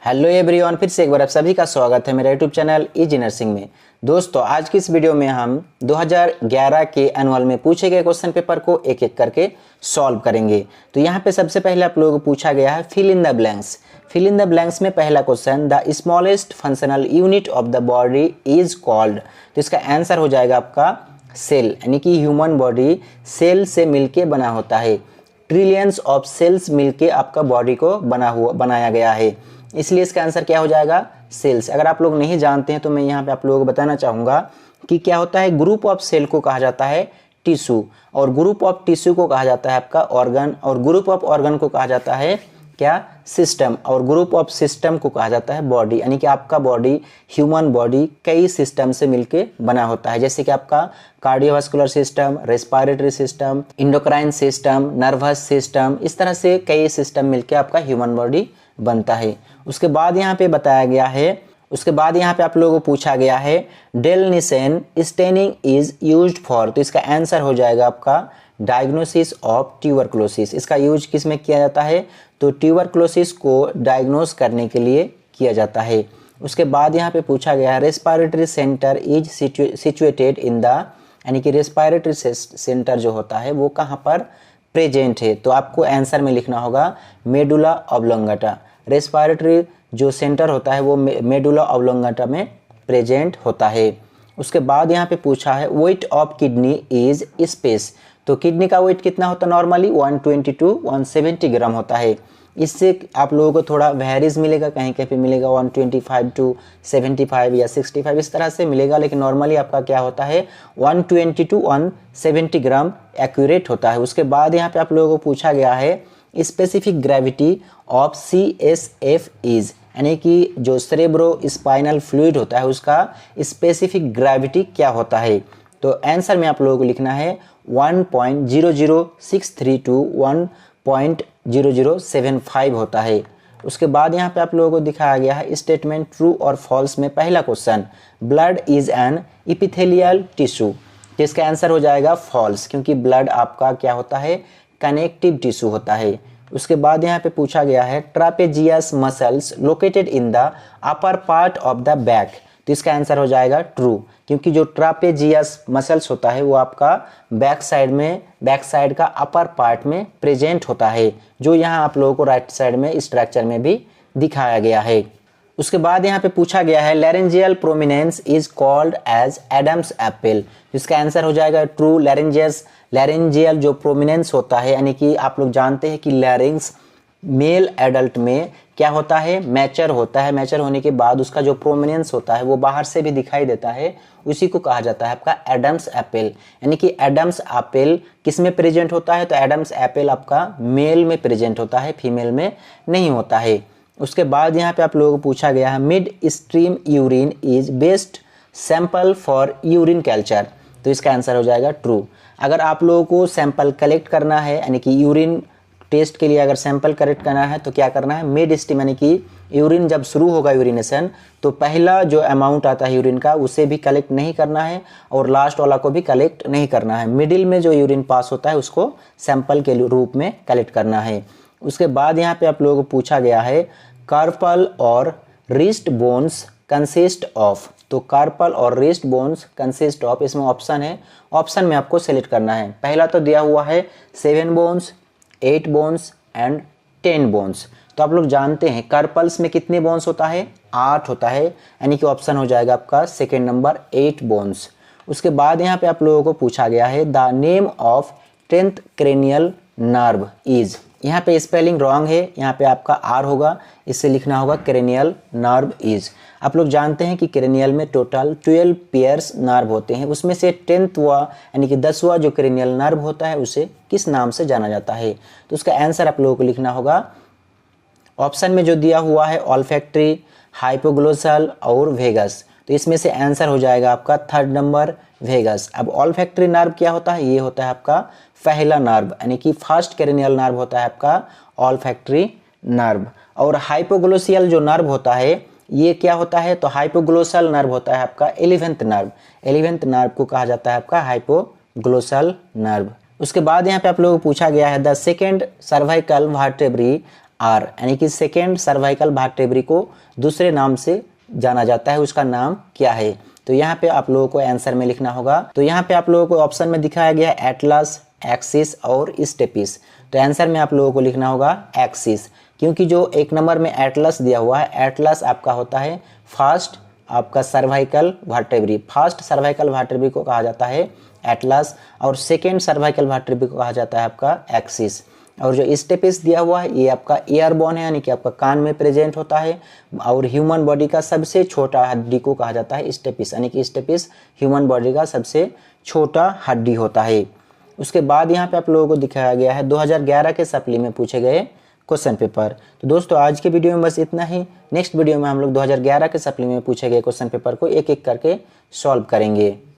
Hello everyone, फिर से एक बार आप सभी का स्वागत है मेरा यूट्यूब चैनल इजी नर्सिंग में। दोस्तों, आज की इस वीडियो में हम 2011 के एनुअल में पूछे गए क्वेश्चन पेपर को एक एक करके सॉल्व करेंगे। तो यहाँ पे सबसे पहले आप लोगों को पूछा गया है fill in the blanks. Fill in the blanks में पहला question, the smallest functional unit of the body is called. तो इसका आंसर हो जाएगा आपका सेल, यानी कि ह्यूमन बॉडी सेल से मिलके बना होता है। ट्रिलियंस ऑफ सेल्स मिलके आपका बॉडी को बनाया गया है, इसलिए इसका आंसर क्या हो जाएगा सेल्स। अगर आप लोग नहीं जानते हैं तो मैं यहाँ पे आप लोगों को बताना चाहूँगा कि क्या होता है, ग्रुप ऑफ सेल को कहा जाता है टिश्यू, और ग्रुप ऑफ टिश्यू को कहा जाता है आपका ऑर्गन, और ग्रुप ऑफ ऑर्गन को कहा जाता है क्या सिस्टम, और ग्रुप ऑफ सिस्टम को कहा जाता है बॉडी। यानी कि आपका बॉडी, ह्यूमन बॉडी कई सिस्टम से मिलके बना होता है, जैसे कि आपका cardiovascular system, respiratory system, endocrine system, nervous system, इस तरह से कई सिस्टम मिलके आपका ह्यूमन बॉडी बनता है। उसके बाद यहाँ पे बताया गया है, उसके बाद यहाँ पे आप लोगों को पूछा गया है डेलनिसन स्टेनिंग इज यूज्ड फॉर। तो इसका आंसर हो जाएगा आपका डायग्नोसिस ऑफ ट्यूबरक्लोसिस। इसका यूज किस में किया जाता है, तो ट्यूबरक्लोसिस को डायग्नोस करने के लिए किया जाता है। उसके बाद यहाँ पे पूछा गया है respiratory centre is situated in the, यानी कि रेस्पिरेटरी सेंटर जो होता है वो कहाँ पर प्रेजेंट है। तो आपको आंसर में लिखना होगा मेडुला ऑब्लोंगाटा। रेस्पिरेटरी जो सेंटर होता है वो मेडुला ऑब्लोंगाटा में प्रेजेंट होता है। उसके बाद यहाँ पे पूछा है weight of kidney is space. तो किडनी का वेट कितना होता है, नॉर्मली 120 to 170 ग्राम होता है। इससे आप लोगों को थोड़ा वेरीज मिलेगा, कहीं कहीं पे मिलेगा 125 to 75 या 65 इस तरह से मिलेगा, लेकिन नॉर्मली आपका क्या होता है 120 to 170 ग्राम एक्यूरेट होता है। उसके बाद यहाँ पे आप लोगों को पूछा गया है specific gravity of CSF is, यानी कि जो सेरेब्रो स्पाइनल फ्लूइड होता है उसका स्पेसिफिक ग्रेविटी क्या होता है। तो आंसर में आप लोगों को लिखना है 1.00632 to 1.0075 होता है। उसके बाद यहाँ पे आप लोगों को दिखाया गया है स्टेटमेंट ट्रू और फॉल्स में पहला question, blood is an epithelial tissue. जिसका आंसर हो जाएगा फॉल्स, क्योंकि ब्लड आपका क्या होता है कनेक्टिव टिश्यू होता है। उसके बाद यहाँ पे पूछा गया है trapezius muscles located in the upper part of the back. तो इसका आंसर हो जाएगा ट्रू, क्योंकि जो ट्रापेजियस मसल्स होता है वो आपका बैक साइड का अपर पार्ट में प्रेजेंट होता है, जो यहाँ आप लोगों को राइट साइड में स्ट्रक्चर में भी दिखाया गया है। उसके बाद यहाँ पे पूछा गया है laryngeal prominence is called as Adam's apple. इसका आंसर हो जाएगा ट्रू। लैरेंजियल जो प्रोमिनेंस होता है, यानी कि आप लोग जानते हैं कि लैरिंग्स मेल एडल्ट में क्या होता है मैचर होता है। मैचर होने के बाद उसका जो प्रोमिनेंस होता है वो बाहर से भी दिखाई देता है, उसी को कहा जाता है आपका एडम्स एप्पल। यानी कि एडम्स एप्पल किस में प्रेजेंट होता है, तो एडम्स एप्पल आपका मेल में प्रेजेंट होता है, फीमेल में नहीं होता है। उसके बाद यहाँ पे आप लोगों को पूछा गया है mid stream urine is best sample for urine culture. तो इसका आंसर हो जाएगा ट्रू। अगर आप लोगों को सैंपल कलेक्ट करना है, यानी कि यूरिन टेस्ट के लिए अगर सैंपल कलेक्ट करना है तो क्या करना है, मिड स्ट्रीम, यानी कि यूरिन जब शुरू होगा यूरिनेशन तो पहला जो अमाउंट आता है यूरिन का उसे भी कलेक्ट नहीं करना है, और लास्ट वाला को भी कलेक्ट नहीं करना है। मिडिल में जो यूरिन पास होता है उसको सैंपल के रूप में कलेक्ट करना है। उसके बाद यहाँ पे आप लोगों को पूछा गया है कार्पल और रिस्ट बोन्स कंसिस्ट ऑफ। तो कार्पल और रिस्ट बोन्स कंसिस्ट ऑफ, इसमें ऑप्शन है, ऑप्शन में आपको सेलेक्ट करना है। पहला तो दिया हुआ है 7 बोन्स, 8 बोन्स एंड 10 बोन्स। तो आप लोग जानते हैं कार्पल्स में कितने बोन्स होता है, 8 होता है, यानी कि ऑप्शन हो जाएगा आपका सेकेंड नंबर 8 बोन्स। उसके बाद यहाँ पे आप लोगों को पूछा गया है the name of 10th cranial nerve is. यहाँ पे स्पेलिंग रॉन्ग है, यहाँ पे आपका आर होगा, इससे लिखना होगा क्रेनियल नर्व इज। आप लोग जानते हैं कि क्रेनियल में टोटल 12 पेयर्स नर्व होते हैं, उसमें से 10वां यानी कि 10वां जो क्रेनियल नर्व होता है उसे किस नाम से जाना जाता है। तो उसका आंसर आप लोगों को लिखना होगा ऑप्शन में जो दिया हुआ है ऑल्फैक्टरी, हाइपोग्लोसल और वेगस। तो इसमें से आंसर हो जाएगा आपका थर्ड नंबर वेगस। अब ऑल्फैक्टरी नर्व क्या होता है, ये होता है आपका पहला नर्व, यानी कि फर्स्ट क्रेनियल नर्व होता है आपका ऑल्फैक्टरी नर्व। और हाइपोग्लोसियल जो नर्व होता है ये क्या होता है, तो हाइपोग्लोसल नर्व होता है आपका 11th नर्व। 11th नर्व को कहा जाता है आपका हाइपोग्लोसल नर्व। उसके बाद यहाँ पे आप लोगों को पूछा गया है द सेकेंड सर्वाइकल वर्टेब्री आर, यानी कि सेकेंड सर्वाइकल वर्टेब्री को दूसरे नाम से जाना जाता है, उसका नाम क्या है? तो यहाँ पे आप लोगों को आंसर में लिखना होगा। तो यहाँ पे आप लोगों को ऑप्शन में दिखाया गया है एटलस, एक्सिस और स्टेपिस। तो आंसर में आप लोगों को लिखना होगा एक्सिस, क्योंकि जो एक नंबर में एटलस दिया हुआ है, एटलस आपका होता है फास्ट आपका सर्वाइकल वर्टेब्री। फास्ट सर्वाइकल वर्टेब्री को कहा जाता है एटलस और सेकेंड सर्वाइकल वर्टेब्री को कहा जाता है आपका एक्सिस। और जो स्टेपिस दिया हुआ है ये आपका एयरबोर्न है, यानी कि आपका कान में प्रेजेंट होता है। और ह्यूमन बॉडी का सबसे छोटा हड्डी को कहा जाता है स्टेपिस, यानी कि स्टेपिस ह्यूमन बॉडी का सबसे छोटा हड्डी होता है। उसके बाद यहाँ पे आप लोगों को दिखाया गया है 2011 के सप्ली में पूछे गए क्वेश्चन पेपर। तो दोस्तों आज के वीडियो में बस इतना ही। नेक्स्ट वीडियो में हम लोग 2011 के सप्ली में पूछे गए क्वेश्चन पेपर को एक एक करके सॉल्व करेंगे।